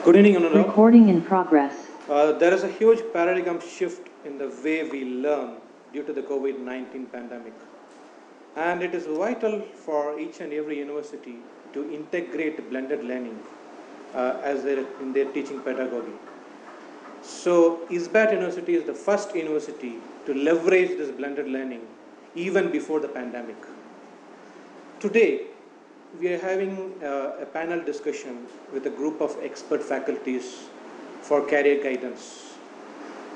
Good evening, Anurag. Recording in progress. There is a huge paradigm shift in the way we learn due to the COVID-19 pandemic. And it is vital for each and every university to integrate blended learning in their teaching pedagogy. So, ISBAT University is the first university to leverage this blended learning even before the pandemic. Today, we are having a panel discussion with a group of expert faculties for career guidance.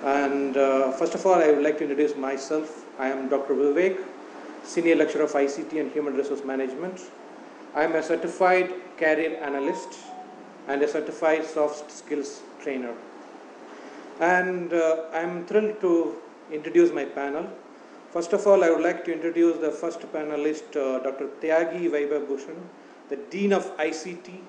And first of all, I would like to introduce myself. I am Dr. Vivek, Senior Lecturer of ICT and Human Resource Management. I am a certified career analyst and a certified soft skills trainer. And I am thrilled to introduce my panel. First of all, I would like to introduce the first panelist, Dr. Tyagi Vaibhabhushan, the Dean of ICT,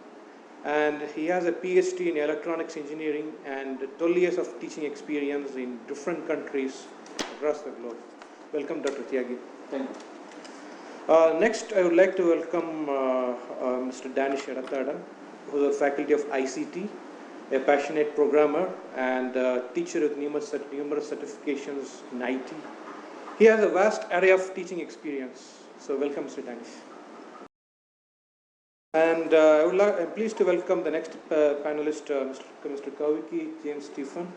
and he has a PhD in electronics engineering and 12 years of teaching experience in different countries across the globe. Welcome, Dr. Tyagi. Thank you. Next, I would like to welcome Mr. Danish Edathadan, who is a faculty of ICT, a passionate programmer and teacher with numerous certifications in IT. He has a vast array of teaching experience. So welcome, Mr. Danish. And I'm pleased to welcome the next panelist, Mr. Kaviki James Stephen.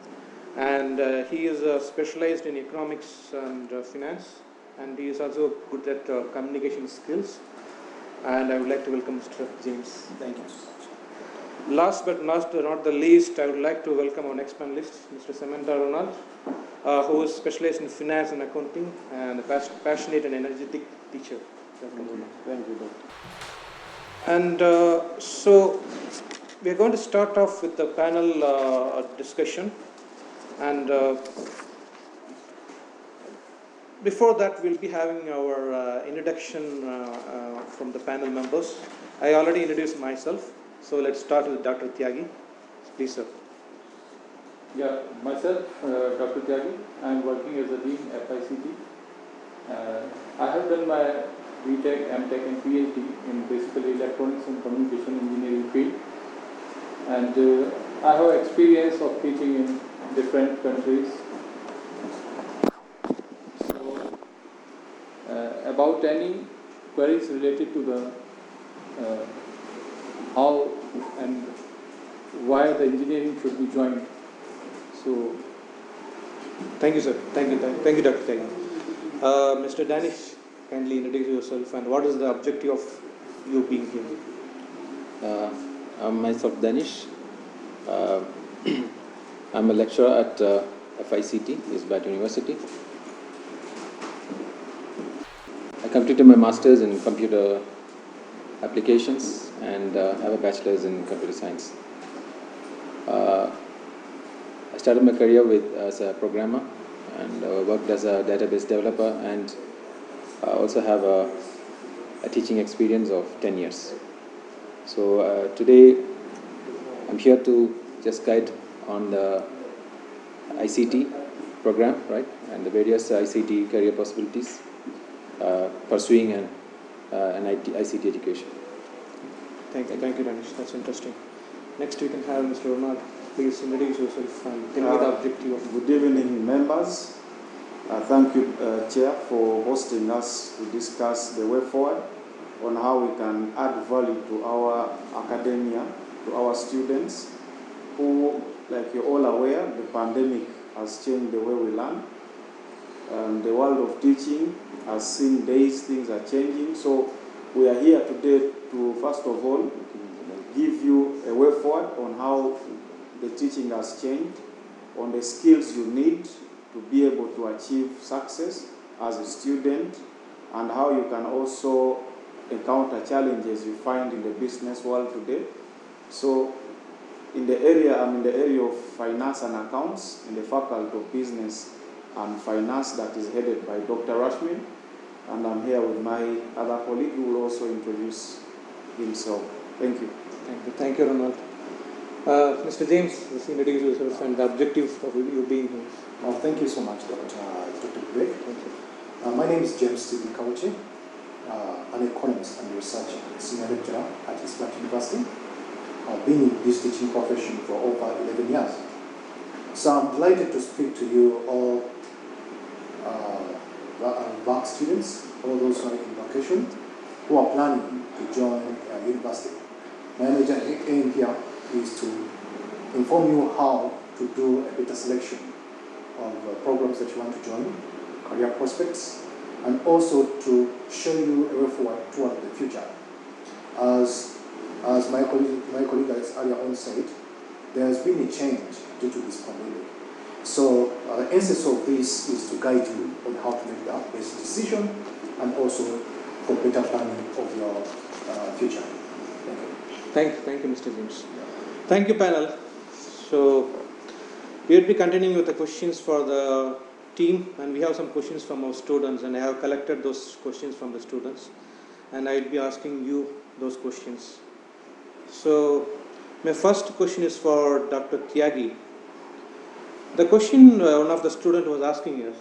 And he is specialized in economics and finance. And he is also good at communication skills. And I would like to welcome Mr. James. Thank you. Last but not the least, I would like to welcome our next panelist, Mr. Samantha Ronald, who is specialized in finance and accounting and a passionate and energetic teacher. Thank you, Doctor. And so we are going to start off with the panel discussion. And before that, we'll be having our introduction from the panel members. I already introduced myself. So let's start with Dr. Tyagi. Please, sir. Yeah, myself, Dr. Tyagi. I am working as a Dean at ICT. I have done my BTech, MTech and PhD in basically electronics and communication engineering field. And I have experience of teaching in different countries. So, about any queries related to the how and why the engineering should be joined. So, thank you, sir. Thank you, Dr. Tyagi. Mr. Danish, kindly introduce yourself and what is the objective of you being here? I'm myself Danish. I'm a lecturer at FICT, ISBAT University. I completed my master's in computer applications and have a bachelor's in computer science. I started my career as a programmer and worked as a database developer and also have a teaching experience of 10 years. So today I'm here to just guide on the ICT program, right, and the various ICT career possibilities, pursuing an ICT education. Thank you, Danish. That's interesting. Next, we can have Mr. Ronald. Please introduce yourself and tell me the objective of. Good evening, members. Thank you, Chair, for hosting us to discuss the way forward on how we can add value to our academia, to our students, who, like you're all aware, the pandemic has changed the way we learn. The world of teaching has seen days, things are changing. So we are here today to, first of all, give you a way forward on how the teaching has changed, on the skills you need to be able to achieve success as a student, and how you can also encounter challenges you find in the business world today. So I'm in the area of finance and accounts in the Faculty of Business and Finance that is headed by Dr. Rashmin. And I'm here with my other colleague who will also introduce himself. Thank you. Thank you, Ronald. Mr. James, please introduce yourself and the objective of you being here. Thank you so much, Dr. Vivek. My name is James Stephen Kauchi, an economist and researcher, senior lecturer at ISBAT University. been in this teaching profession for over 11 years. So I'm delighted to speak to you all VAC students, all those who are in vacation, who are planning to join university. My major aim here is to inform you how to do a better selection of programs that you want to join, career prospects, and also to show you a way forward toward the future. As my colleague has earlier on said, there has been a change due to this pandemic. So the essence of this is to guide you on how to make the best decision and also for better planning of your future. Thank you. Thank you, Mr. James. Thank you, panel. So we will be continuing with the questions for the team, and we have some questions from our students, and I have collected those questions from the students, and I will be asking you those questions. So my first question is for Dr. Tyagi. The question one of the students was asking is,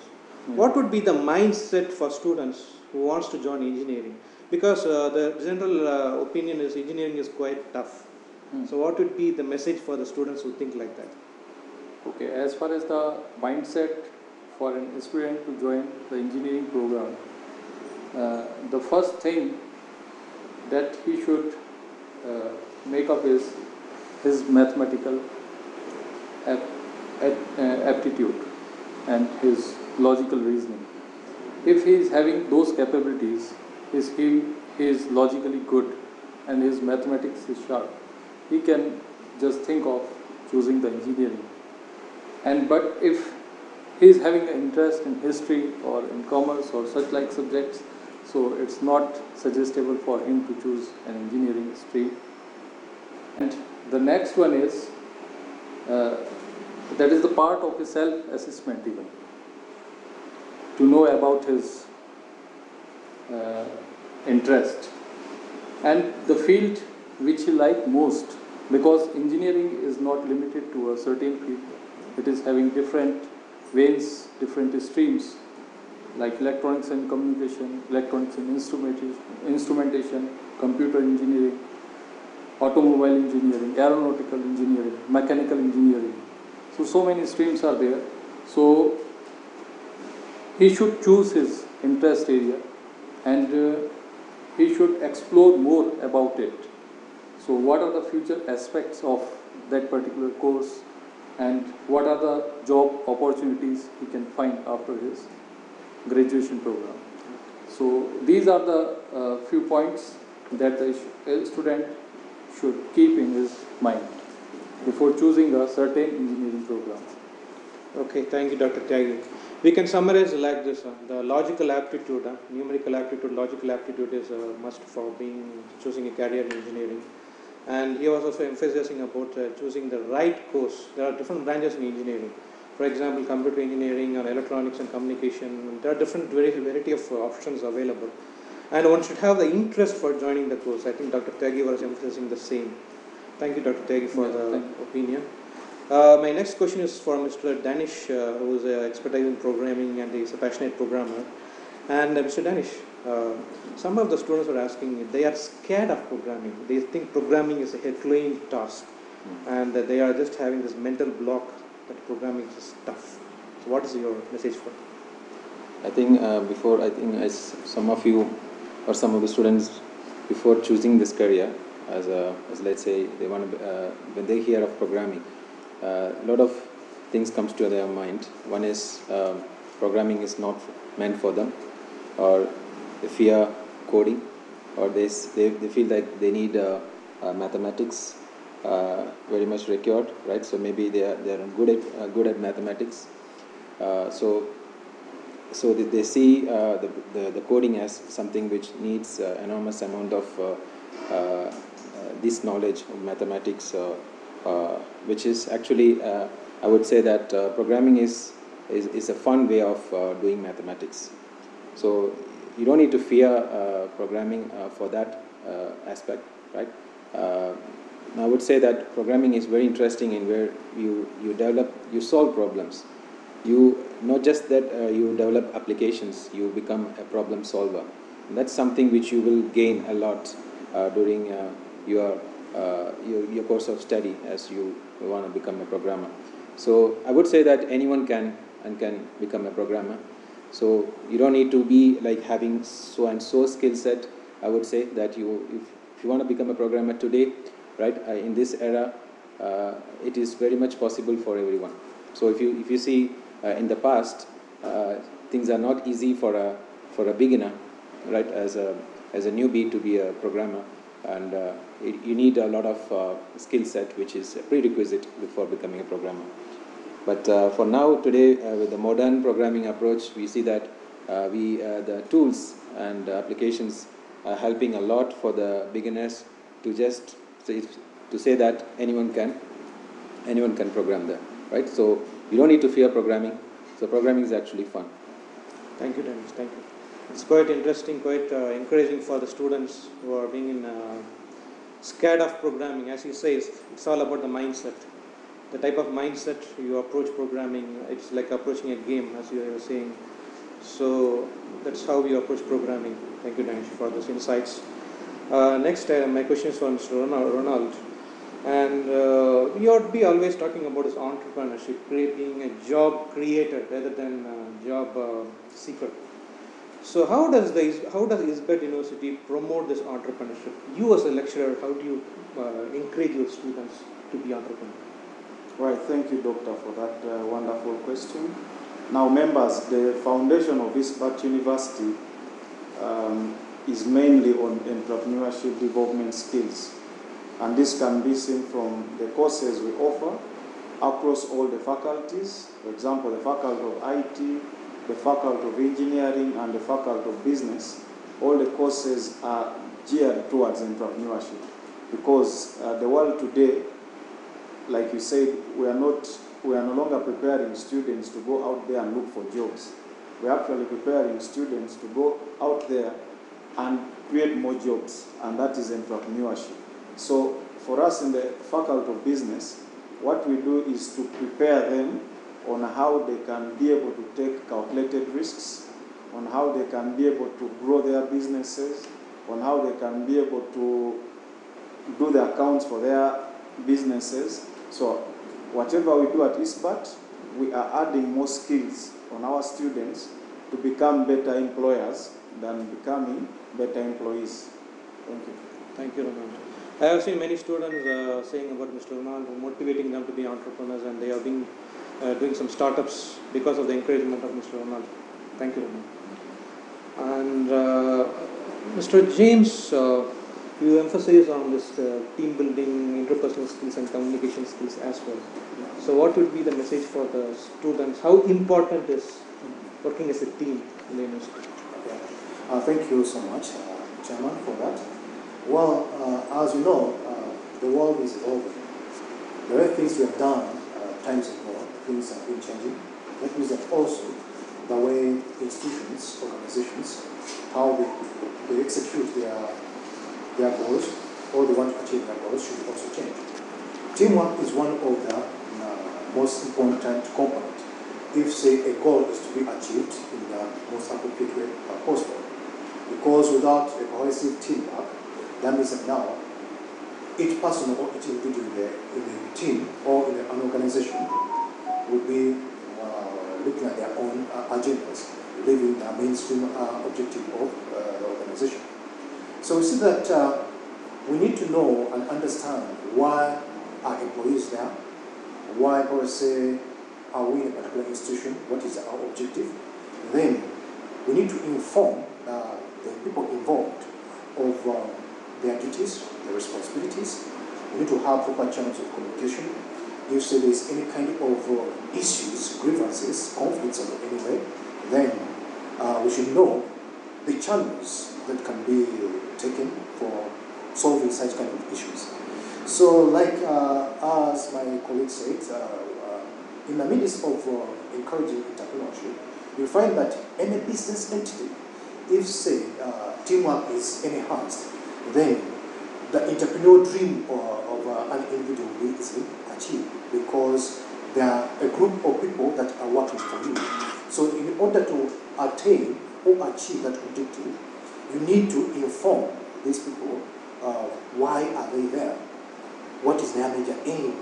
what would be the mindset for students who wants to join engineering? Because the general opinion is engineering is quite tough. So what would be the message for the students who think like that? Okay, as far as the mindset for an aspirant to join the engineering program, the first thing that he should make up is his mathematical aptitude and his logical reasoning. If he is having those capabilities, he is logically good and his mathematics is sharp, he can just think of choosing the engineering. But if he is having an interest in history or in commerce or such like subjects, so it's not suggestible for him to choose an engineering stream. And the next one is that is the part of his self-assessment even, to know about his interest and the field which he likes most, because engineering is not limited to a certain field. It is having different veins, different streams, like electronics and communication, electronics and instrumentation, computer engineering, automobile engineering, aeronautical engineering, mechanical engineering. So many streams are there. So he should choose his interest area and he should explore more about it. So what are the future aspects of that particular course and what are the job opportunities he can find after his graduation program. So these are the few points that the student should keep in his mind before choosing a certain engineering program. Okay, thank you, Dr. Tyagi. We can summarize like this. The logical aptitude, numerical aptitude, logical aptitude is a must for choosing a career in engineering. And he was also emphasizing about choosing the right course. There are different branches in engineering. For example, computer engineering or electronics and communication. There are different variety of options available. And one should have the interest for joining the course. I think Dr. Tyagi was emphasizing the same. Thank you, Dr. Tyagi, for the opinion. My next question is for Mr. Danish, who is an expert in programming and is a passionate programmer. And Mr. Danish, some of the students were asking, they are scared of programming. They think programming is a Herculean task, and that they are just having this mental block that programming is tough. So what is your message for them? I think as some of you or some of the students before choosing this career, as let's say they want to, when they hear of programming, a lot of things comes to their mind. One is programming is not meant for them, or they fear coding, or they feel like they need mathematics very much required, right? So maybe they are good at mathematics. So they see the coding as something which needs enormous amount of this knowledge of mathematics, which is actually I would say that programming is a fun way of doing mathematics. So you don't need to fear programming for that aspect, right? I would say that programming is very interesting in where you solve problems. You not just that you develop applications, you become a problem solver. And that's something which you will gain a lot during your your course of study as you want to become a programmer. So I would say that anyone can become a programmer. So you don't need to be like having so and so skill set. I would say that if you want to become a programmer today, right, in this era, it is very much possible for everyone. So if you see in the past, things are not easy for a beginner, right, as a newbie to be a programmer, and you need a lot of skill set, which is a prerequisite before becoming a programmer. But for now, today, with the modern programming approach, we see that the tools and applications are helping a lot for the beginners to just say that anyone can program there, right? So you don't need to fear programming. So programming is actually fun. Thank you, Dennis. Thank you. It's quite interesting, quite encouraging for the students who are being scared of programming. As you say, it's all about the mindset. The type of mindset you approach programming, it's like approaching a game, as you were saying. So that's how you approach programming. Thank you, Danish, for those insights. Next, my question is for Mr. Ronald. And you ought to be always talking about this entrepreneurship, being a job creator rather than a job seeker. So how does ISBET University promote this entrepreneurship? You as a lecturer, how do you encourage your students to be entrepreneurs? Right, thank you, Doctor, for that wonderful question. Now, members, the foundation of ISBET University is mainly on entrepreneurship development skills. And this can be seen from the courses we offer across all the faculties. For example, the Faculty of IT, the Faculty of Engineering, and the Faculty of Business. All the courses are geared towards entrepreneurship, because the world today, like you said, we are no longer preparing students to go out there and look for jobs. We're actually preparing students to go out there and create more jobs, and that is entrepreneurship. So for us in the Faculty of Business, what we do is to prepare them on how they can be able to take calculated risks, on how they can be able to grow their businesses, on how they can be able to do the accounts for their businesses. So whatever we do at ISBET, we are adding more skills on our students to become better employers than becoming better employees. Thank you. Thank you, Ronald. I have seen many students saying about Mr. Ronald, motivating them to be entrepreneurs, and they have been doing some startups because of the encouragement of Mr. Ronald. Thank you, Ronald. And Mr. James, you emphasize on this team building, interpersonal skills, and communication skills as well. So what would be the message for the students? How important is working as a team in the university? Thank you so much, Chairman, for that. Well, as you know, the world is evolving. There are things we have done times ago, things have been changing. That means that also the way institutions, organizations, how they execute their goals, or they want to achieve their goals, should also change. Teamwork is one of the most important components if, say, a goal is to be achieved in the most appropriate way possible. Because without a cohesive teamwork, that means that now each person or each individual in a team or in an organization will be looking at their own agendas, leaving the mainstream objective of the organization. So we see that we need to know and understand why are employees there, why, per se, are we in a particular institution, what is our objective. Then we need to inform the people involved of their duties, their responsibilities. We need to have proper channels of communication. If there is any kind of issues, grievances, conflicts of any way, then we should know the channels that can be taken for solving such kind of issues. So, like as my colleague said, in the midst of encouraging entrepreneurship, you find that any business entity, if, say, teamwork is enhanced, then the entrepreneurial dream of an individual will be easily achieved, because there are a group of people that are working for you. So in order to attain or achieve that objective, you need to inform these people why are they there, what is their major aim,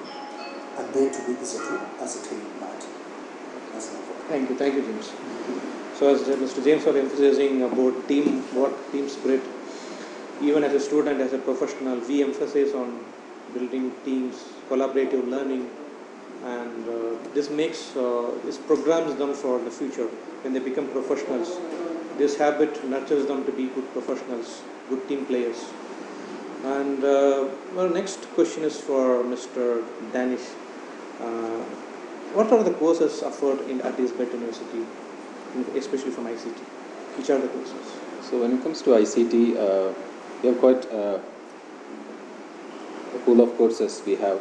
and then to be easy to ascertain that. That's my point. Thank you, James. So as Mr. James was emphasizing about team spirit, even as a student, as a professional, we emphasize on building teams, collaborative learning, and this programs them for the future when they become professionals. This habit nurtures them to be good professionals, good team players. And next question is for Mr. Danish. What are the courses offered at Isbet University, especially from ICT? Which are the courses? So when it comes to ICT, we have quite a pool of courses we have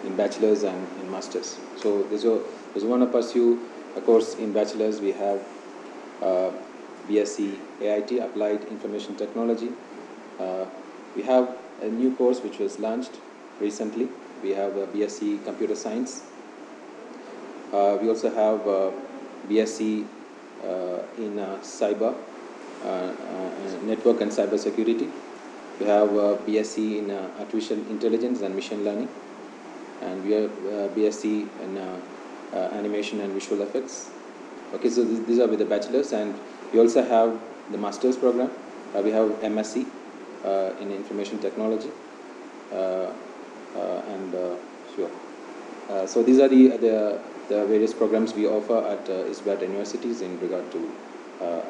in bachelor's and in master's. So those who want to pursue a course in bachelor's, we have BSc AIT, Applied Information Technology. We have a new course which was launched recently. We have BSc Computer Science. We also have BSc in Cyber, Network and Cyber Security. We have BSc in Artificial Intelligence and Machine Learning. And we have BSc in Animation and Visual Effects. Okay, so these are with the bachelor's, and we also have the master's program. We have MSc in Information Technology, so these are the various programs we offer at ISBAT universities in regard to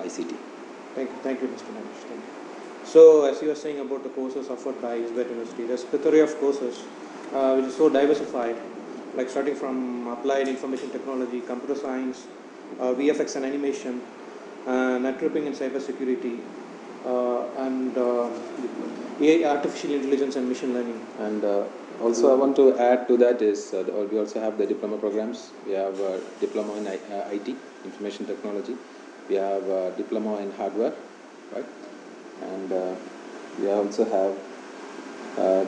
ICT. Thank you, Mr. Manish. Thank you. So, as you were saying about the courses offered by ISBAT University, there's a plethora of courses which is so diversified, like starting from Applied Information Technology, Computer Science, VFX and Animation, Networking and Cyber Security, and AI, Artificial Intelligence and Machine Learning. And also I want to add to that is we also have the diploma programs. We have diploma in IT, Information Technology. We have diploma in hardware, right? And we also have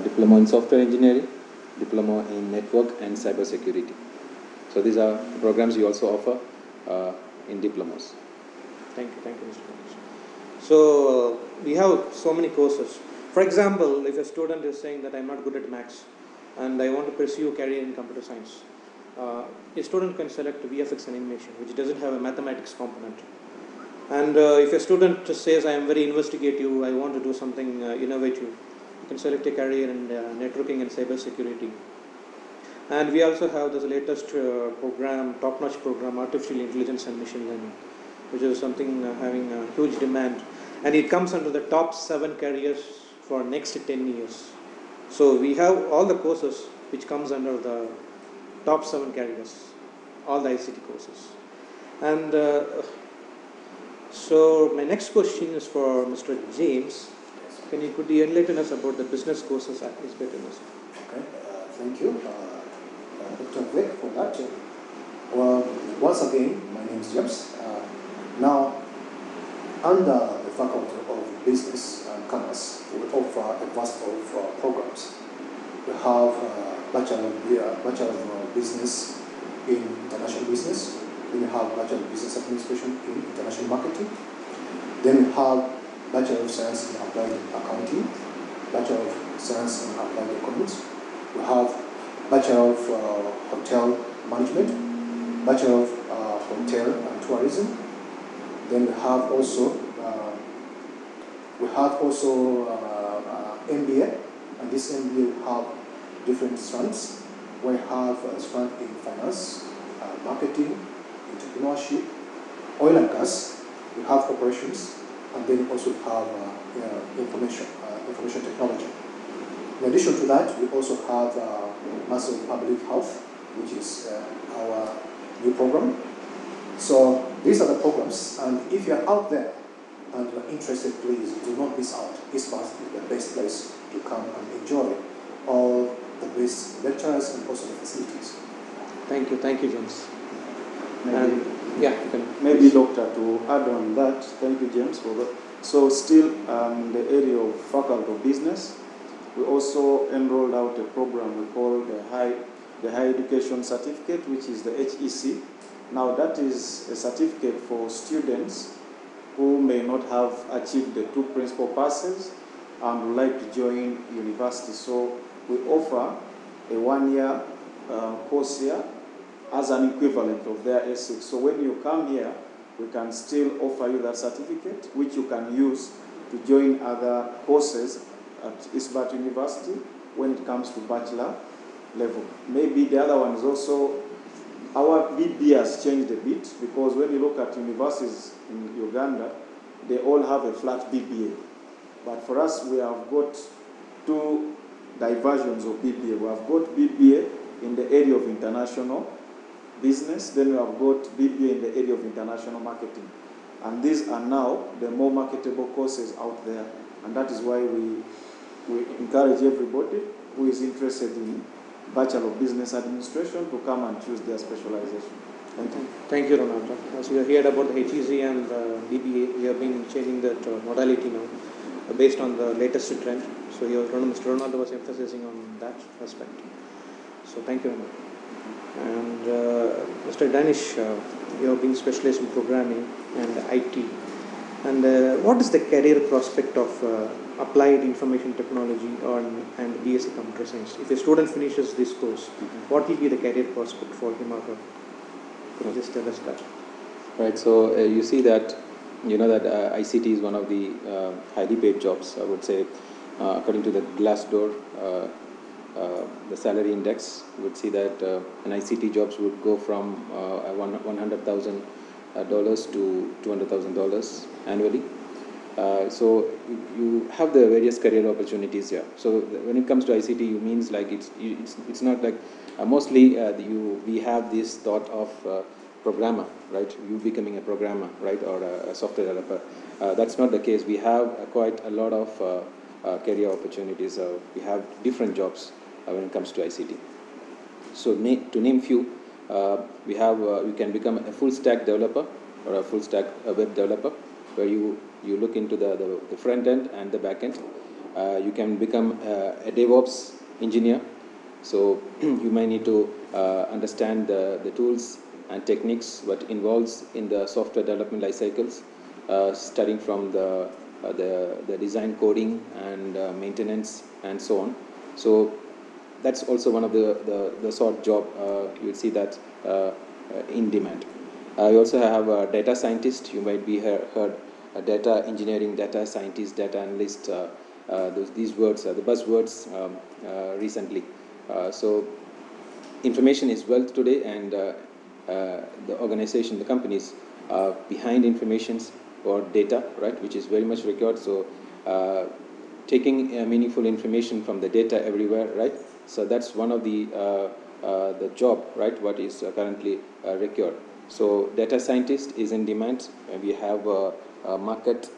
diploma in software engineering, diploma in network and cyber security. So these are the programs we also offer in diplomas. Thank you, Mr. Manish. So we have so many courses. For example, if a student is saying that I'm not good at maths and I want to pursue a career in computer science, a student can select VFX and Animation, which doesn't have a mathematics component. And if a student says I am very investigative, I want to do something innovative, you can select a career in networking and cyber security. And we also have this latest program, top-notch program, Artificial Intelligence and Machine Learning, which is something having a huge demand. And it comes under the top 7 careers for next 10 years. So we have all the courses which comes under the top 7 careers, all the ICT courses. And so my next question is for Mr. James. Could you enlighten us about the business courses at ISBET University? Okay, thank you, Dr. Vic, for that. Well, once again, my name is James. Now, under the Faculty of Business and Commerce, we offer a vast of programs. We have Bachelor of Business in International Business. Then we have Bachelor of Business Administration in International Marketing. Then we have Bachelor of Science in Applied Accounting, Bachelor of Science in Applied Economics. We have Bachelor of Hotel Management, Bachelor of Hotel and Tourism. Then we have also MBA, and this MBA we have different strands. We have a strand in finance, marketing, entrepreneurship, oil and gas. We have operations, and then also have information technology. In addition to that, we also have Master of Public Health, which is our new program. So these are the programs, and if you are out there and you are interested, please do not miss out. ISBAT is the best place to come and enjoy all the best lectures and also the facilities. Thank you, James. Maybe Doctor, to add on that, thank you, James, for that. So still in the area of Faculty of Business, we also enrolled out a program we call the High Education Certificate, which is the HEC. Now that is a certificate for students who may not have achieved the 2 principal passes and would like to join university. So we offer a 1-year course here as an equivalent of their S6. So when you come here, we can still offer you that certificate, which you can use to join other courses at Isbat University when it comes to bachelor level. Maybe the other one is also, our BBA has changed a bit, because when you look at universities in Uganda, they all have a flat BBA. But for us, we have got two diversions of BBA. We have got BBA in the area of international business, then we have got BBA in the area of international marketing. And these are now the more marketable courses out there. And that is why we encourage everybody who is interested in Bachelor of Business Administration to come and choose their specialization. Thank you. Thank you, Ronaldo. As you heard about the HEC and BBA, we have been changing that modality now based on the latest trend. So Mr. Ronaldo was emphasizing on that aspect. So thank you, Ronaldo. And Mr. Danish, you have been specialized in programming and IT. And what is the career prospect of applied information technology and BSc computer science? If a student finishes this course, what will be the career prospect for him or her? Could you just tell us that? Right, so you see that, you know that ICT is one of the highly paid jobs, I would say. According to the Glassdoor, the salary index, you would see that an ICT jobs would go from $100,000 to $200,000 annually. So you have the various career opportunities here. So when it comes to ICT, you means like it's not like mostly we have this thought of programmer, right? You becoming a programmer, right, or a software developer. That's not the case. We have quite a lot of career opportunities. We have different jobs when it comes to ICT. So to name few, we can become a full stack developer or a full stack web developer, where you look into the front end and the back end. You can become a DevOps engineer. So you might need to understand the tools and techniques what involves in the software development life cycles, starting from the design, coding, and maintenance, and so on. So that's also one of the sort job you will see that in demand. You also have a data scientist. You might be heard data engineering, data scientist, data analyst. These words are the buzzwords recently. So information is wealth today, and the organization, the companies behind informations or data, right, which is very much required. So taking meaningful information from the data everywhere, right? So that's one of the job, right, what is currently required. So data scientist is in demand, and we have market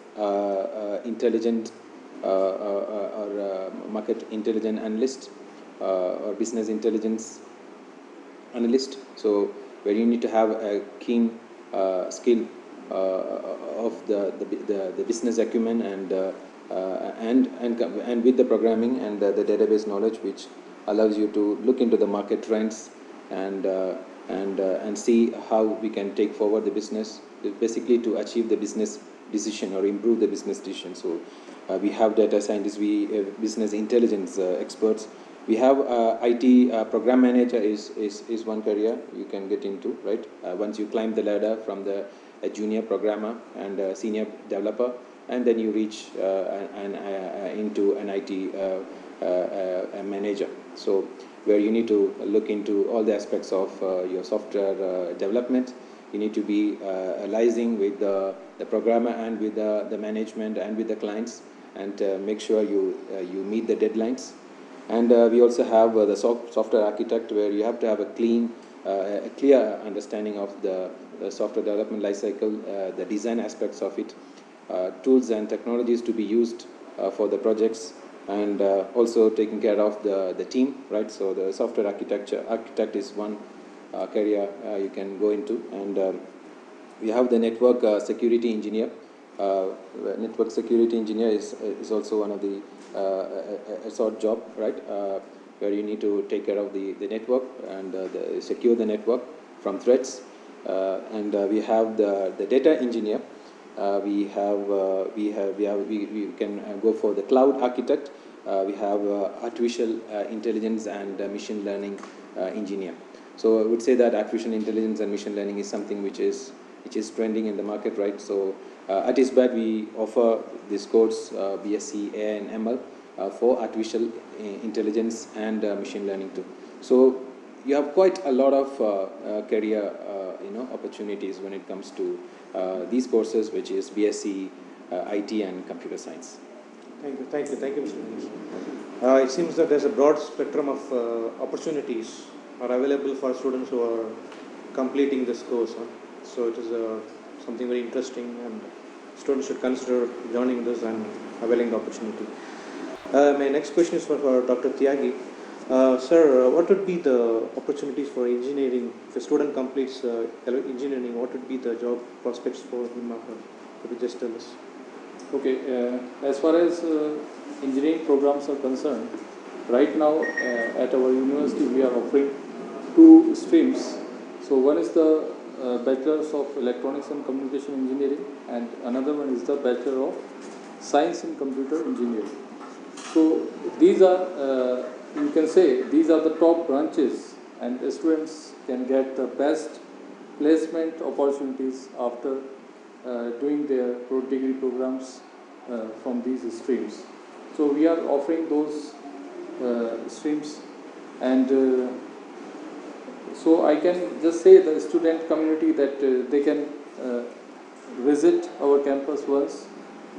intelligent or market intelligent analyst or business intelligence analyst. So where you need to have a keen skill of the business acumen and with the programming and the database knowledge, which allows you to look into the market trends and see how we can take forward the business, basically to achieve the business decision or improve the business decision. So we have data scientists, we have business intelligence experts. We have IT program manager is one career you can get into, right? Once you climb the ladder from a junior programmer and a senior developer, and then you reach into an IT manager. So where you need to look into all the aspects of your software development. You need to be liaising with the programmer and with the management and with the clients, and make sure you meet the deadlines. And we also have the software architect, where you have to have a clear understanding of the software development lifecycle, the design aspects of it, tools and technologies to be used for the projects, and also taking care of the team, right? So the software architect is one career you can go into. And we have the network security engineer. Network security engineer is also one of the a sort job, right? Where you need to take care of the network and secure the network from threats. And we have the data engineer. We can go for the cloud architect, we have artificial intelligence and machine learning engineer. So I would say that artificial intelligence and machine learning is something which is trending in the market, right? So at ISBAT we offer this course BSc AI and ML for artificial intelligence and machine learning too. So you have quite a lot of career opportunities when it comes to these courses, which is BSc, IT and computer science. Thank you, Mr. Manish. It seems that there's a broad spectrum of opportunities are available for students who are completing this course. So it is something very interesting, and students should consider joining this and availing the opportunity. My next question is for Dr. Tyagi. Sir, what would be the opportunities for engineering? If a student completes engineering, what would be the job prospects for him? Could you just tell us? Okay, as far as engineering programs are concerned, right now at our university we are offering two streams. So one is the Bachelor's of Electronics and Communication Engineering, and another one is the Bachelor of Science in Computer Engineering. So these are, you can say, these are the top branches, and the students can get the best placement opportunities after doing their degree programs from these streams. So we are offering those streams, and so I can just say the student community that they can visit our campus once,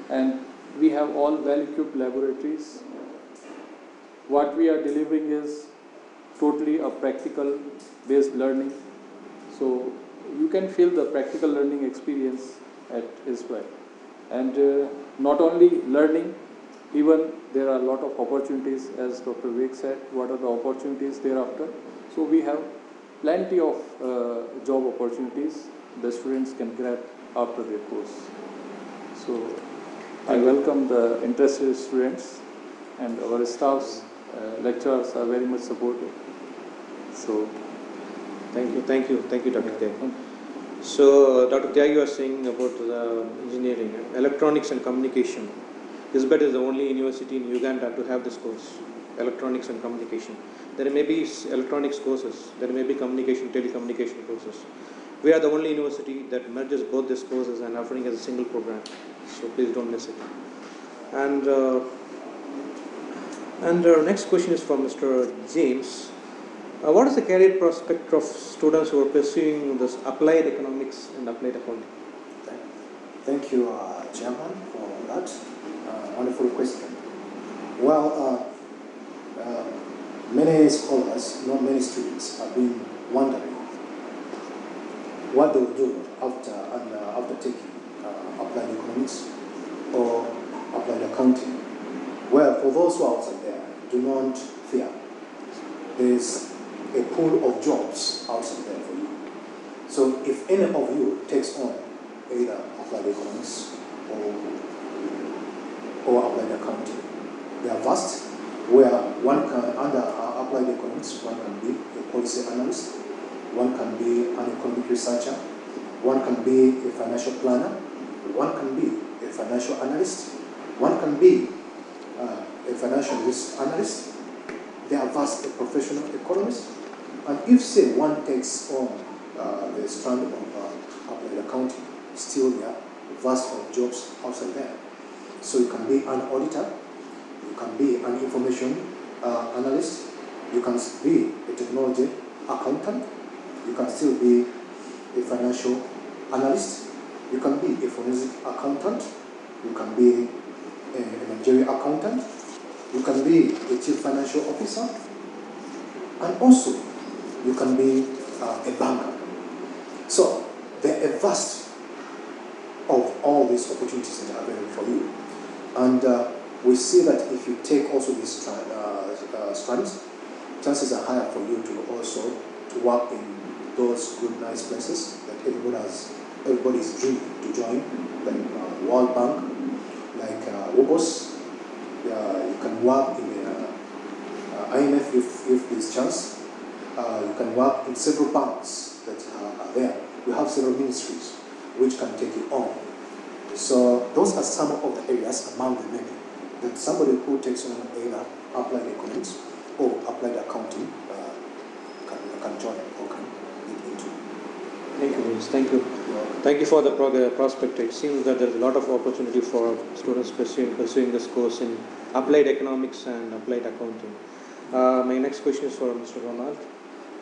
and we have all well-equipped laboratories. What we are delivering is totally a practical based learning, so you can feel the practical learning experience at ISBAT. And not only learning, even there are a lot of opportunities, as Dr. Vek said, what are the opportunities thereafter. So we have plenty of job opportunities the students can grab after their course. So I welcome the interested students, and our staffs, lecturers are very much supportive. So Thank you, Dr. Tyagi. So, Dr. Tyagi, you are saying about the engineering, electronics and communication. ISBAT is the only university in Uganda to have this course, electronics and communication. There may be electronics courses, there may be telecommunication courses. We are the only university that merges both these courses and offering as a single program. So please don't miss it. And our next question is from Mr. James. What is the career prospect of students who are pursuing this applied economics and applied accounting? Thank you, Chairman, for that wonderful question. Well, many scholars, not many students, have been wondering what they will do after taking applied economics or applied accounting. Well, for those who are outside there, do not fear. There is a pool of jobs outside there for you. So if any of you takes on either applied economics or applied accounting, they are vast, where one can, under applied economics, one can be a policy analyst, one can be an economic researcher, one can be a financial planner, one can be a financial analyst, one can be a financial risk analyst. They are vast, a professional economist. And if, say, one takes on the strand of applied accounting, still there are vast of jobs outside there. So you can be an auditor, you can be an information analyst, you can be a technology accountant, you can still be a financial analyst, you can be a forensic accountant, you can be a managerial accountant, you can be a chief financial officer, and also you can be a banker. So there are a vast of all these opportunities that are available for you. And we see that if you take also these strands, chances are higher for you to also to work in those good, nice places that everybody is dreaming to join, like World Bank, like WOBOS. You can work in IMF if there's chance. You can work in several banks that are there. We have several ministries which can take you on. So those are some of the areas among the many that somebody who takes on either applied economics or applied accounting can join or can get into. Thank you, Vince. Thank you. Thank you for the prospect. It seems that there is a lot of opportunity for students pursuing this course in applied economics and applied accounting. My next question is for Mr. Ronald.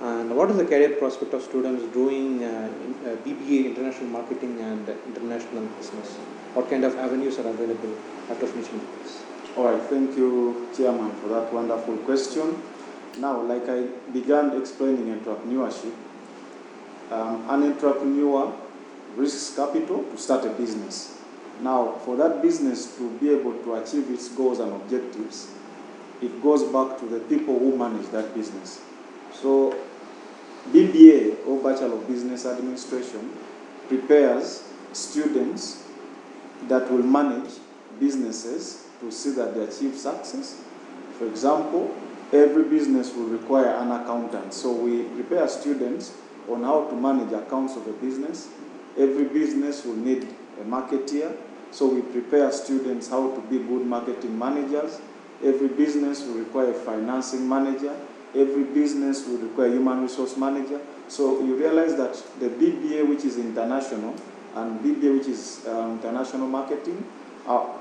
And what is the career prospect of students doing BBA, International Marketing and International Business? What kind of avenues are available after finishing this? All right, thank you, Chairman, for that wonderful question. Now, like I began explaining entrepreneurship, an entrepreneur risks capital to start a business. Now, for that business to be able to achieve its goals and objectives, it goes back to the people who manage that business. So, BBA, or Bachelor of Business Administration, prepares students that will manage businesses to see that they achieve success. For example, every business will require an accountant. So we prepare students on how to manage accounts of a business. Every business will need a marketeer. So we prepare students how to be good marketing managers. Every business will require a financing manager. Every business will require a human resource manager. So you realize that the BBA, which is international, and BBA, which is international marketing,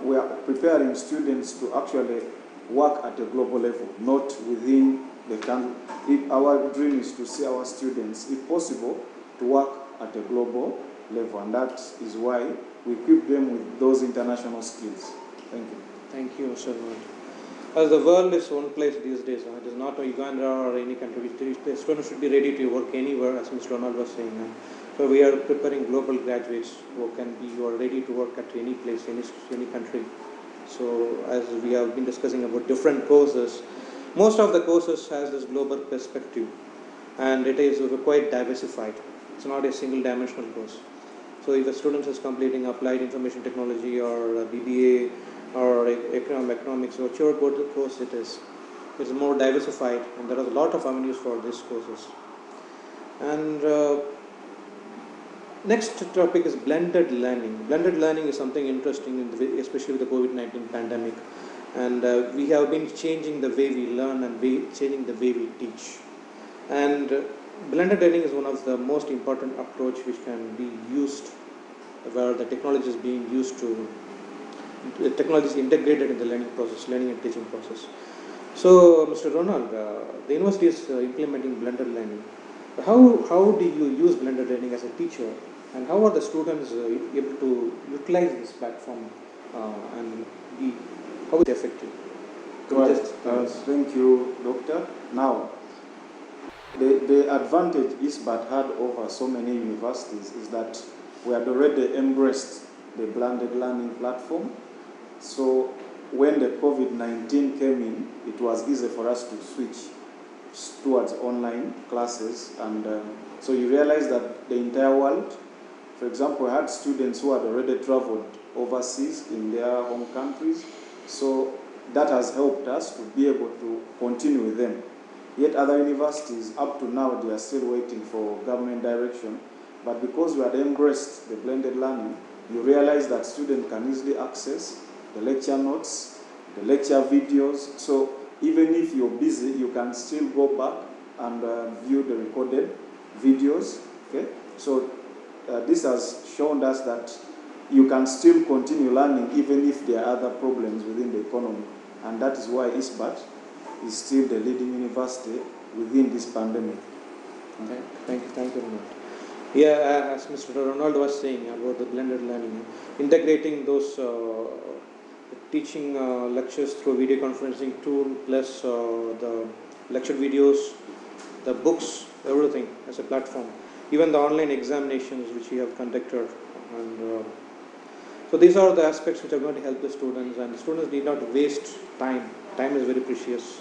we are preparing students to actually work at a global level, not within the country. Our dream is to see our students, if possible, to work at a global level, and that is why we equip them with those international skills. Thank you. Thank you, Mr. Ronald. As the world is one place these days, it is not Uganda or any country. The students should be ready to work anywhere, as Mr. Ronald was saying. So we are preparing global graduates who are ready to work at any place, any country. So as we have been discussing about different courses, most of the courses has this global perspective, and it is quite diversified. It's not a single dimensional course. So if a student is completing applied information technology or BBA or economics, whichever course it is, it's more diversified, and there are a lot of avenues for these courses. And next topic is blended learning. Blended learning is something interesting, especially with the COVID-19 pandemic. And we have been changing the way we learn and changing the way we teach. And blended learning is one of the most important approach which can be used, where the technology is being used to, the technology is integrated in the learning process, learning and teaching process. So, Mr. Ronald, the university is implementing blended learning. How do you use blended learning as a teacher, and how are the students able to utilize this platform and how is it effective? Right. Thank you, Doctor. Now, the advantage ISBAT had over so many universities is that we had already embraced the blended learning platform. So when the COVID-19 came in, it was easy for us to switch towards online classes. And so you realize that the entire world, for example, we had students who had already traveled overseas in their home countries. So that has helped us to be able to continue with them. Yet other universities, up to now, they are still waiting for government direction. But because we had embraced the blended learning, you realize that students can easily access the lecture notes, the lecture videos. So even if you're busy, you can still go back and view the recorded videos. Okay? So this has shown us that you can still continue learning even if there are other problems within the economy. And that is why ISBAT is still the leading university within this pandemic. Okay. Thank you very much. Yeah, as Mr. Ronald was saying about the blended learning, integrating those teaching lectures through video conferencing tool, plus the lecture videos, the books, everything as a platform. Even the online examinations which we have conducted. And so these are the aspects which are going to help the students, and the students need not waste time. Time is very precious.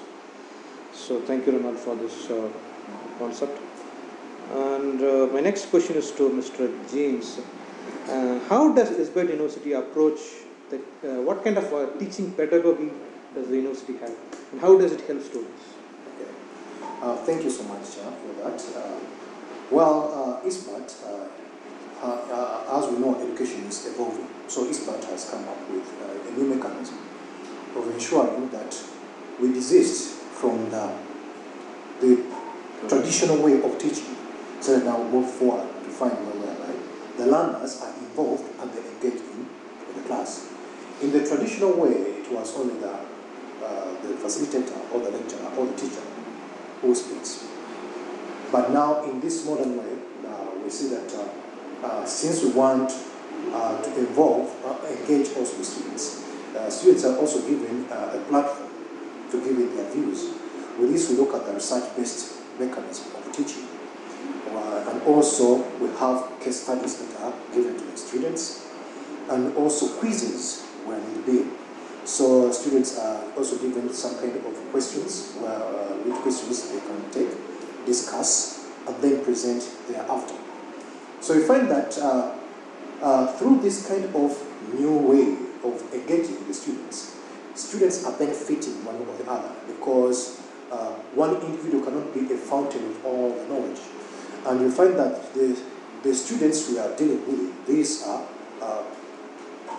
So thank you, Ronald, for this concept. And my next question is to Mr. James. How does ISBAT University approach what kind of teaching pedagogy does the university have, and how does it help students? Okay. Thank you so much for that. ISBAT, as we know, education is evolving. So ISBAT has come up with a new mechanism of ensuring that we desist from the traditional way of teaching, so that now move forward to find whereby the learners are involved and they engage in the class. In the traditional way, it was only the facilitator or the lecturer or the teacher who speaks. But now, in this modern way, we see that since we want to involve, engage also the students, students are also given a platform to give in their views. With this, we look at the research-based mechanism of teaching. And also, we have case studies that are given to the students, and also quizzes when need be. So students are also given some kind of questions, which questions they can take, discuss, and then present thereafter. So we find that through this kind of new way of engaging the students are benefiting one or the other, because one individual cannot be a fountain of all the knowledge. And you find that the students we are dealing with, these are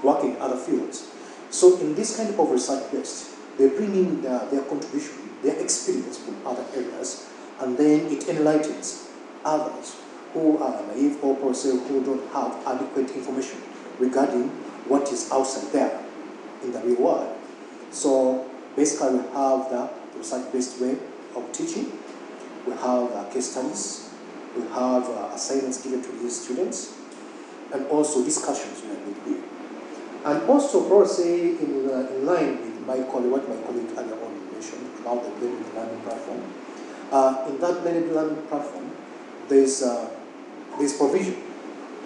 working in other fields. So in this kind of research-based, they bring in their contribution, their experience from other areas, and then it enlightens others who are naive or per se who don't have adequate information regarding what is outside there in the real world. So basically we have the research-based way of teaching, we have case studies, we have assignments given to these students, and also discussions when need be. And also, probably in line with what my colleague earlier on mentioned about the blended learning platform. In that blended learning platform, there's provision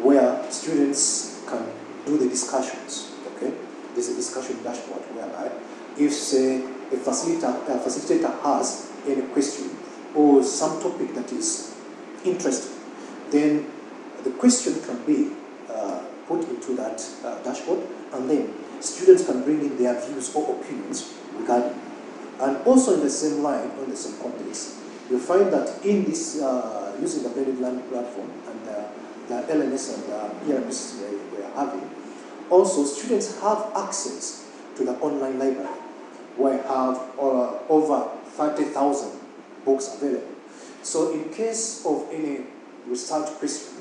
where students can do the discussions. Okay, there's a discussion dashboard whereby if say a facilitator has any question or some topic that is interesting, then the question can be put into that dashboard, and then students can bring in their views or opinions regarding. And also in the same line, or in the same context, you find that in this, using the blended learning platform and the LMS and the ERPs we are having, also students have access to the online library, where we have over 30,000 books available. So in case of any research question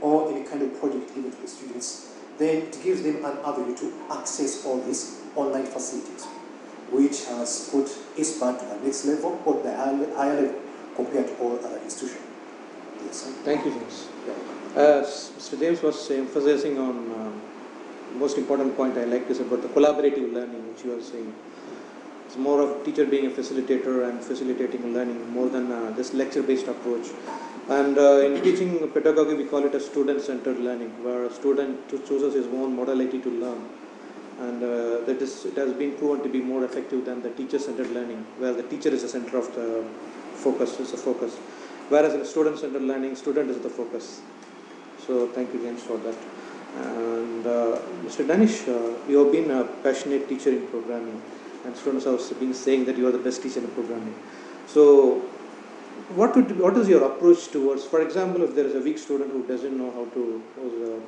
or any kind of project given to the students, then it gives them an avenue to access all these online facilities, which has put ISPA to the next level or the higher level compared to all other institutions. Yes. Thank you, James. As Mr. James was emphasizing on most important point I like is about the collaborative learning, which you are saying. It's more of teacher being a facilitator and facilitating learning more than this lecture-based approach. And in teaching pedagogy, we call it a student-centered learning, where a student chooses his own modality to learn. And it has been proven to be more effective than the teacher-centered learning, where the teacher is the center of the focus, is the focus. Whereas in student-centered learning, student is the focus. So thank you, James, for that. And Mr. Danish, you have been a passionate teacher in programming, and students have been saying that you are the best teacher in programming. So what is your approach towards, for example, if there is a weak student who doesn't know how to, who's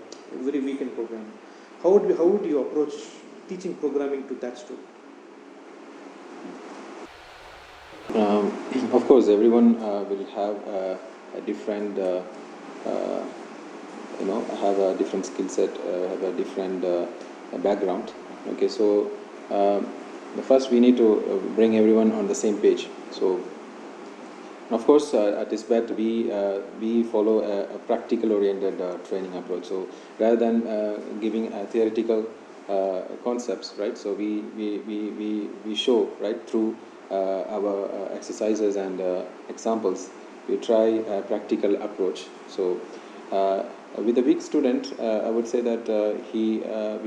very weak in programming, how would you approach teaching programming to that student? Of course, everyone will have a different, have a different skill set, have a different background. Okay, so first we need to bring everyone on the same page. So, of course, at ISPAT we follow a practical-oriented training approach. So, rather than giving theoretical concepts, right? So we show, right, through our exercises and examples, we try a practical approach. So with a weak student, I would say that we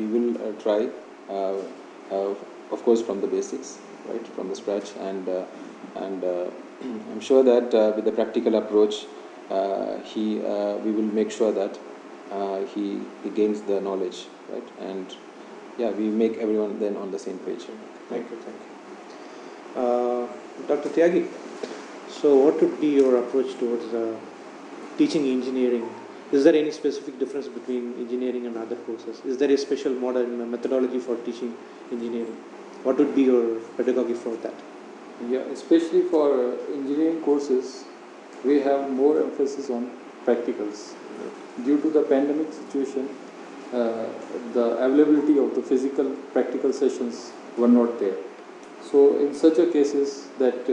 will try, of course, from the basics, right, from the scratch, and I'm sure that with the practical approach, we will make sure that he gains the knowledge, right, and yeah, we make everyone then on the same page. Thank you. Dr. Tyagi, so what would be your approach towards teaching engineering? Is there any specific difference between engineering and other courses? Is there a special model and methodology for teaching engineering? What would be your pedagogy for that? Yeah, especially for engineering courses, we have more emphasis on practicals. Due to the pandemic situation, the availability of the physical practical sessions were not there. So in such a cases that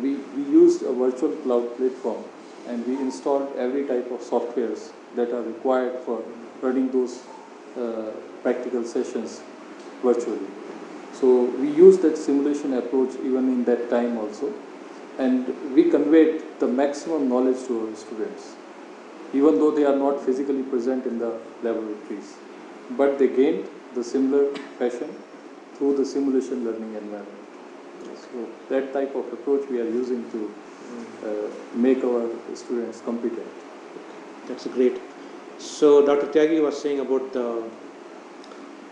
we used a virtual cloud platform and we installed every type of softwares that are required for running those practical sessions virtually. So we used that simulation approach even in that time also, and we conveyed the maximum knowledge to our students, even though they are not physically present in the laboratories. But they gained the similar fashion through the simulation learning environment. So that type of approach we are using to make our students competent. That's great. So Dr. Tyagi was saying about the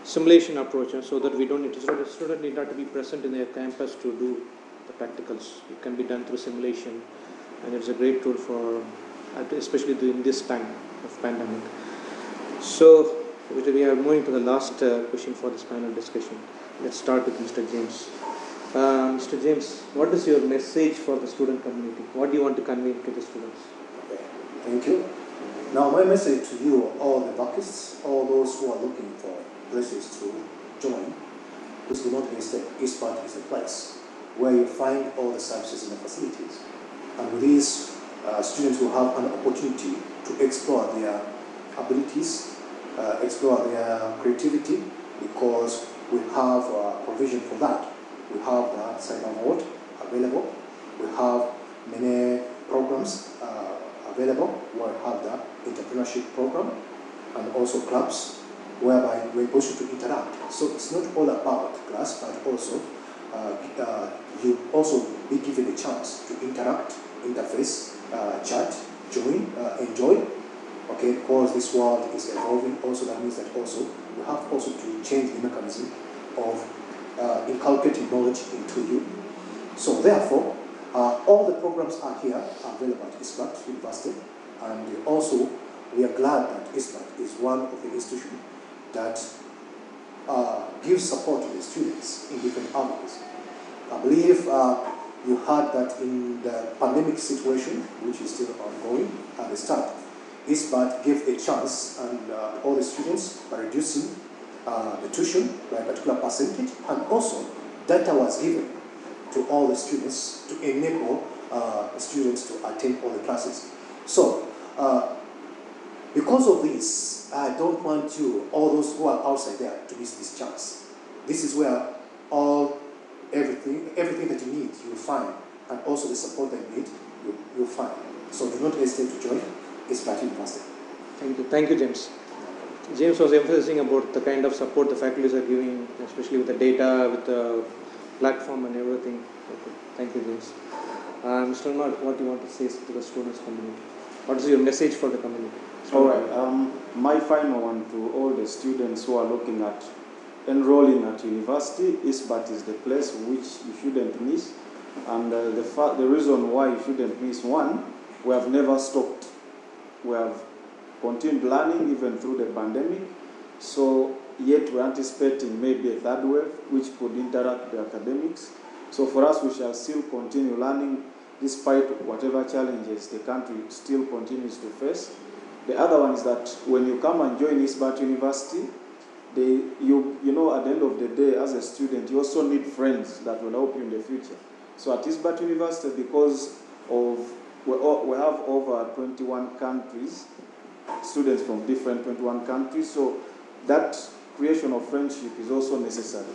simulation approach, so that we don't need to, the student need not to be present in their campus to do the practicals. It can be done through simulation, and it's a great tool for, especially in this time of pandemic. So we are moving to the last question for this panel discussion. Let's start with Mr. James. Mr. James, what is your message for the student community? What do you want to convey to the students? Okay, thank you. Now my message to you, all the Vacists, all those who are looking for places to join, please do not hesitate. ISPAT is a place where you find all the services and the facilities. And with these, students will have an opportunity to explore their abilities, explore their creativity, because we have provision for that. We have the cyber mode available. We have many programs available. We have the entrepreneurship program and also clubs whereby we're able to interact. So it's not all about class, but also you also be given a chance to interact, interface, chat, join, enjoy. Okay, because this world is evolving. Also, that means that also we have also to change the mechanism of inculcating knowledge into you. So therefore, all the programs are here available at ISPAT University, and also we are glad that ISPAT is one of the institutions that gives support to the students in different avenues. I believe you heard that in the pandemic situation, which is still ongoing at the start, ISPAT gave a chance and all the students by reducing the tuition by a particular percentage, and also data was given to all the students to enable the students to attend all the classes. So, because of this, I don't want you, all those who are outside there, to miss this chance. This is where everything that you need, you will find, and also the support that you need, you'll find. So do not hesitate to join ISPAT University. Thank you. Thank you, James. James was emphasizing about the kind of support the faculties are giving, especially with the data, with the platform and everything. Okay. Thank you, James. Mr. Ahmad, what do you want to say to the students community? What is your message for the community? All right. My final one to all the students who are looking at enrolling at university, ISPAT is the place which you shouldn't miss. And the reason why you shouldn't miss, one, we have never stopped. We have continued learning even through the pandemic. So yet we're anticipating maybe a third wave which could interact the academics. So for us, we shall still continue learning despite whatever challenges the country still continues to face. The other one is that when you come and join ISPAT University, you know, at the end of the day, as a student, you also need friends that will help you in the future. So at ISPAT University, because of we have over 21 countries, students from different 21 countries, so that creation of friendship is also necessary.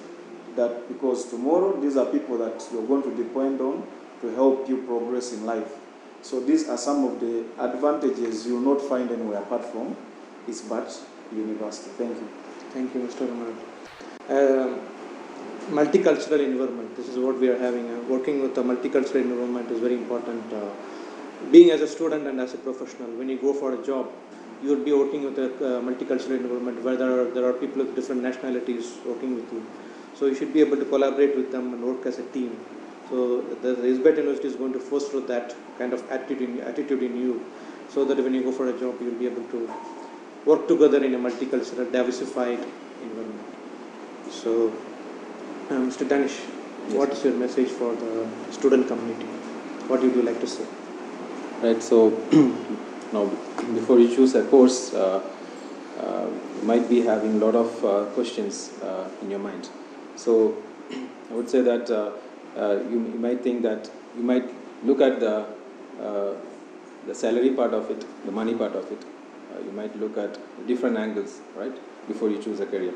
That because tomorrow, these are people that you're going to depend on to help you progress in life. So these are some of the advantages you will not find anywhere apart from ISPAT University. Thank you. Thank you, Mr. Ahmad. Multicultural environment. This is what we are having. Working with a multicultural environment is very important. Being as a student and as a professional, when you go for a job, you will be working with a multicultural environment where there are people with different nationalities working with you. So you should be able to collaborate with them and work as a team. So the ISPAT University is going to foster that kind of attitude in you, so that when you go for a job, you will be able to work together in a multicultural, diversified environment. So Mr. Danish, what is your message for the student community? What would you like to say? Right, so now before you choose a course, you might be having a lot of questions in your mind. So I would say that you might think that you might look at the salary part of it, the money part of it. You might look at different angles, right, before you choose a career.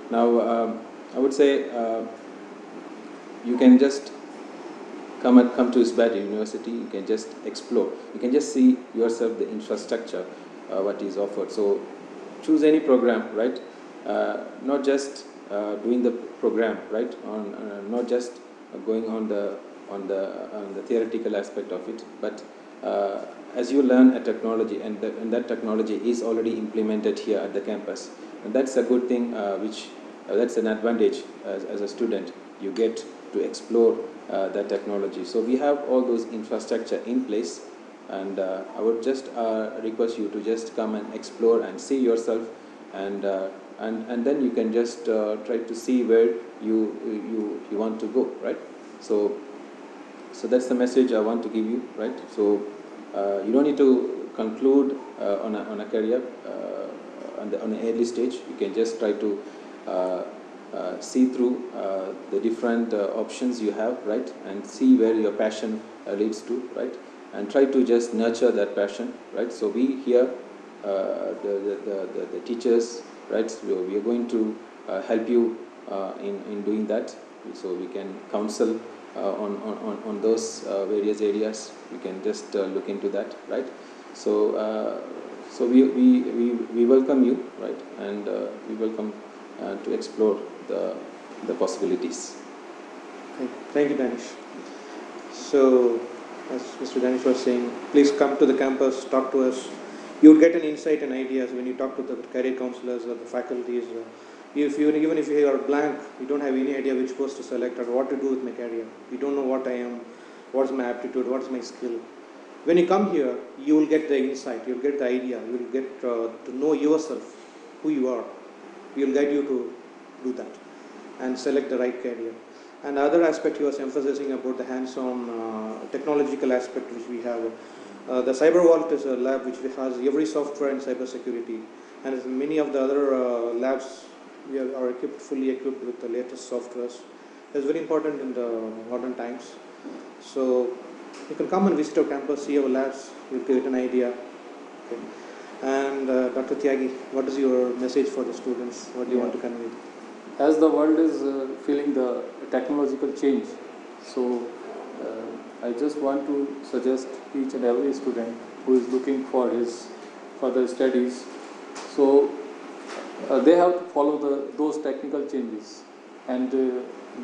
Now, I would say you can just come to Isbat University. You can just explore. You can just see yourself the infrastructure, what is offered. So choose any program, right? Not just doing the program, right? Not just going on the theoretical aspect of it, but as you learn a technology, and that technology is already implemented here at the campus, and that's a good thing. That's an advantage as a student. You get to explore that technology. So we have all those infrastructure in place, and I would just request you to just come and explore and see yourself, and then you can just try to see where you want to go, right? So that's the message I want to give you, right? So you don't need to conclude on a career on an early stage. You can just try to see through the different options you have, right, and see where your passion leads to, right, and try to just nurture that passion, right. So we here, the teachers, right, so we are going to help you in doing that. So we can counsel on those various areas. We can just look into that, right. So we welcome you, right, and we welcome to explore the possibilities. Thank you, Danish. So, as Mr. Danish was saying, please come to the campus, talk to us. You will get an insight and ideas when you talk to the career counselors or the faculties. Even if you are blank, you don't have any idea which course to select or what to do with my career. You don't know what I am, what's my aptitude, what's my skill. When you come here, you will get the insight, you will get the idea, you will get to know yourself, who you are. We will guide you to do that and select the right career. And the other aspect he was emphasizing about the hands-on technological aspect which we have. The Cyber Vault is a lab which has every software in cybersecurity, and as many of the other labs, we are fully equipped with the latest softwares. It's very important in the modern times. So you can come and visit our campus, see our labs, you'll get an idea. Okay. And Dr. Tyagi, what is your message for the students? What do you want to convey? As the world is feeling the technological change, so I just want to suggest each and every student who is looking for his further studies, so they have to follow those technical changes, and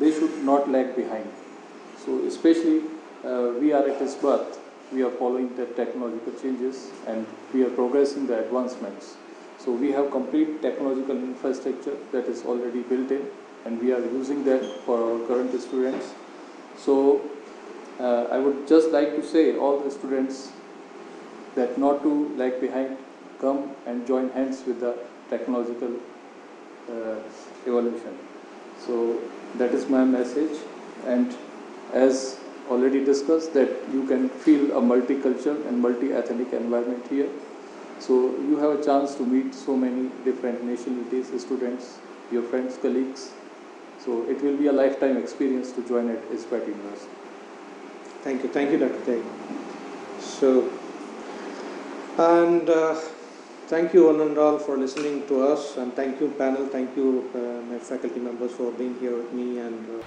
they should not lag behind. So especially we are at its birth. We are following the technological changes and we are progressing the advancements. So we have complete technological infrastructure that is already built in, and we are using that for our current students. So I would just like to say all the students that not to lag behind, come and join hands with the technological evolution. So that is my message, and as already discussed, that you can feel a multicultural and multi-ethnic environment here. So you have a chance to meet so many different nationalities, students, your friends, colleagues. So it will be a lifetime experience to join at Ispat University. Thank you, Dr. Tyagi. So, and thank you one and all for listening to us, and thank you panel, thank you my faculty members for being here with me and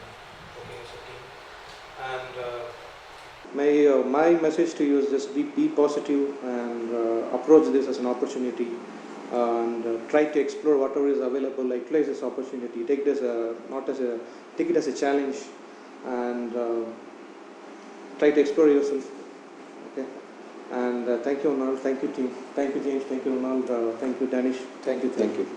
my message to you is just be positive and approach this as an opportunity, and try to explore whatever is available. Like, utilize this opportunity. Take this take it as a challenge, and try to explore yourself. Okay. And thank you, Ronald. Thank you, team. Thank you, James. Thank you, Ronald. Thank you, Danish. Thank you.